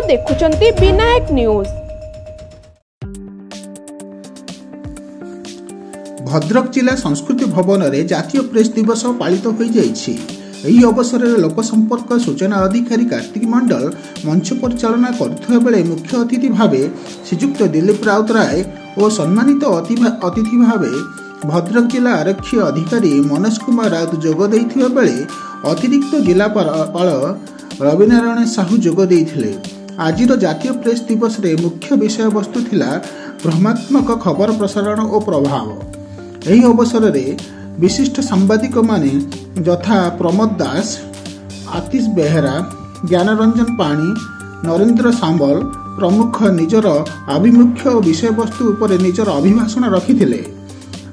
देखुचंती Vinayak news. Bhadrak जिला संस्कृति भवन में जातीय प्रेस दिवस पालित हो जाइछि। एही अवसर में लोकसंपर्क सूचना अधिकारी कार्तिक मंडल मंच परिचालना करुवा बेले मुख्य अतिथि भावे श्रीजुक्त दिलीप राउतराय और सम्मानित अतिथि भावे भद्रक जिला आरक्षी अधिकारी मनोज कुमार राउत जोग देइथिबा बेले अतिरिक्त जिलापाल रविनारायण साहू जोग देइथिले। आजिर जातीय प्रेस दिवस रे मुख्य विषय वस्तु थिला भ्रमात्मक खबर प्रसारण और प्रभाव। एही अवसर में विशिष्ट सांबादिक माने यथा प्रमोद दास, आतिश बेहेरा, ज्ञानरंजन पाणी, नरेंद्र सांबल प्रमुख निजर आभिमुख्य और विषय वस्तु उपर निजर अभिभाषण रखिथिले।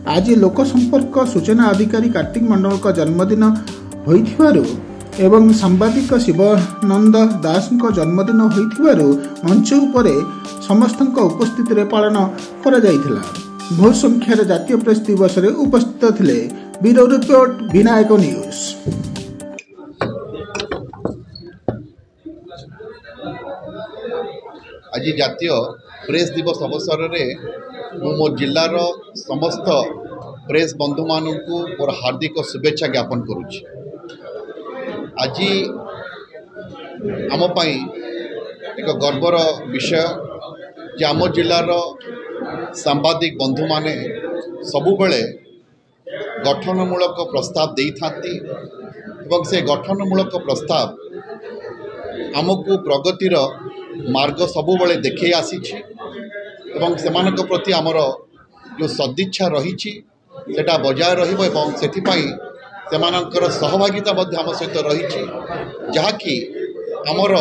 आज लोकसंपर्क सूचना अधिकारी कार्तिक मंडल का जन्मदिन होइथिबारु एवं सांबादिक शिवानंद दास जन्मदिन होइथिबारु मंच उपरे समस्तक उपस्थिति रे पालन करा जायथिला। बहु संख्यार जातीय प्रेस दिवस रे उपस्थित थिले। Bureau report Vinayak news. आज जातीय प्रेस दिवस अवसर में मो जिलार समस्त प्रेस बंधु मानक मोर हार्दिक शुभेच्छा ज्ञापन करुच्ची। आज आम पाई एक गर्वर विषय जे आम जिलार सांबादिक बंधु माने सबुबले गठनमूलक प्रस्ताव दे था से गठनमूलक प्रस्ताव आमको प्रगतिर मार्ग सबुबले देखे आसी से प्रति आमर जो सदिच्छा रही सेटा बजाय रही सहभागिता आम सहित रही जहाँकि आमर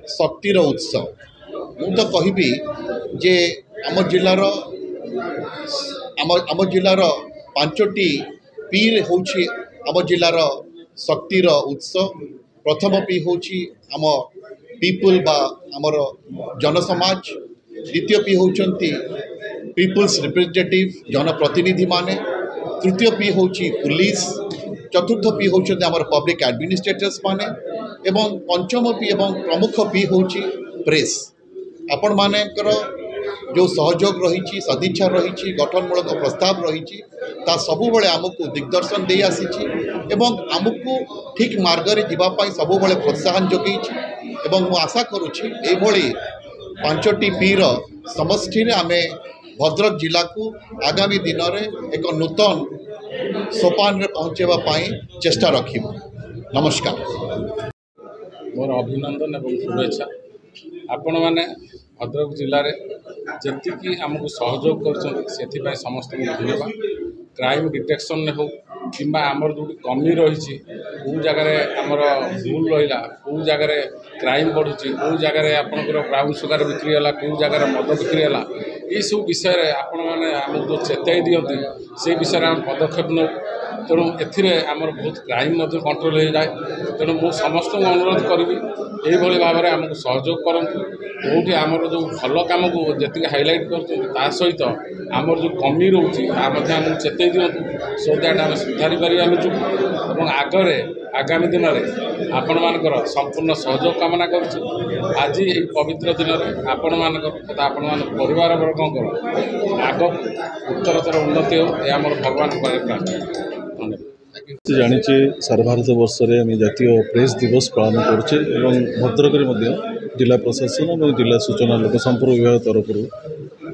शक्तिर उत्स। मु तो कहबी जे आम जिलार पांचटी पीर होची आम जिलार शक्तिर उत्स। प्रथम पी होची आम पीपुल बा आमर जनसमाज, द्वितीय पी होचंती पीपुल्स रिप्रेजेंटेटिव जनप्रतिनिधि माने, तृतीय पी होची पुलिस, चतुर्थ पी होचंती आमर पब्लिक एडमिनिस्ट्रेटर्स माने एवं पंचम पी एवं प्रमुख पी होची प्रेस। आपण मानेकर जो सहयोग रही सदिच्छा रही गठनमूलक प्रस्ताव रही सबुबले आमको दिग्दर्शन दे आसी एवं आमको ठीक मार्गरे जीवाई सबुबले प्रोत्साहन जोगई एवं मु आशा करुच्ची एभली पांचटी पीर समष्टि आमे भद्रक जिला को आगामी दिन में एक नूतन सोपान रे पहुँचेवाई चेष्टा रखिबु। नमस्कार। मोर अभिनंदन एवं शुभेच्छा। आपण मैंने भद्रक जिले में जी आमको सहयोग कर समस्त धन्यवाद। क्राइम डिटेक्शन हो कि आमर जो कमी रही कौ जगार आमर भूल रहा कौ जगार क्राइम बढ़ुची कौ जगार आपंकर ब्राउन सुगार बिक्री है कौ जगार मद बिक्री है ये सब विषय आपण मैंने आमको जो चेताई दिखती से विषय आम पदक्षेप नौ। तेणु एमर बहुत क्राइम कंट्रोल हो जाए। तेणु मुझे समस्त अनुरोध करी यही भाव में आमको सहयोग करूँ कौटी आमर जो भल कम को जी हाइलाइट कर सहित आमर जो कमी रोचे आमको चेताई दिंतु सो दैट आम सुधारी पार निजुक आगरे आगामी दिन में आपण मानकर संपूर्ण सहयोग कामना करुच्ची। आज ये पवित्र दिन में आपण मानकर तथा आपण मान परिवार वर्गों आग उत्तरतर उन्नति हो यह आम भगवान प्रार्थना। जानी सारा भारत वर्ष में जातीय प्रेस दिवस पालन करुचे एवं भद्रक जिला प्रशासन और जिला सूचना लोक संपर्क विभाग तरफ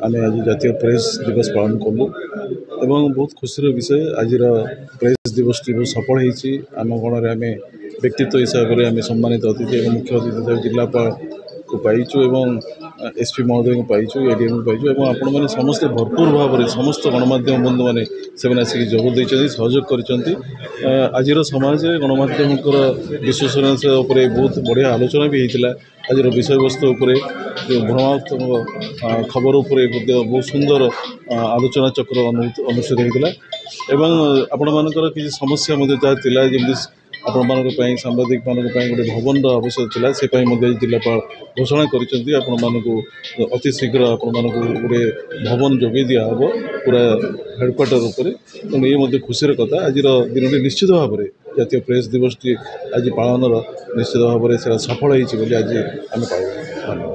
आम आज जातीय प्रेस दिवस पालन कलु एवं बहुत खुशी विषय आज प्रेस दिवस टी बहुत सफल होती। आम गण में आम व्यक्तित्व हिसाब से आम सम्मानित अतिथि और मुख्य अतिथि जिलापाल को पाइचु एवं एसपी महोदय को पाइचु एडीएम को पाइचु एवं आपण मैंने समस्ते भरपूर भाव में समस्त गणमाध्यम बंधु मैंने से जोग देते सहयोग कर। आज समाज गणमाध्यम विश्वसनीयता बहुत बढ़िया आलोचना भी होता। आज विषय वस्तु जो भ्रमात्मक खबर उपर बहुत सुंदर आलोचना चक्र अनुष्ठित होता एवं आपण मानकर किसी समस्या जमी आपण सांबादिक गोटे भवन आवश्यक था से जिलापाल घोषणा कर अति शीघ्र आपण गोटे भवन जोगे दिहब पूरा हेडक्वार्टर उपर। तेणु ये खुशी कथा आज दिन निश्चित भाव में ଜାତୀୟ ପ୍ରେସ୍ ଦିବସଟି ଆଜି ପାଳନର ନିଶ୍ଚିତ ଭାବରେ ସେଇଟା ସଫଳ ହୋଇଛି ବୋଲି ଆଜି ଆମେ ପାଇବୁ। ଧନ୍ୟବାଦ।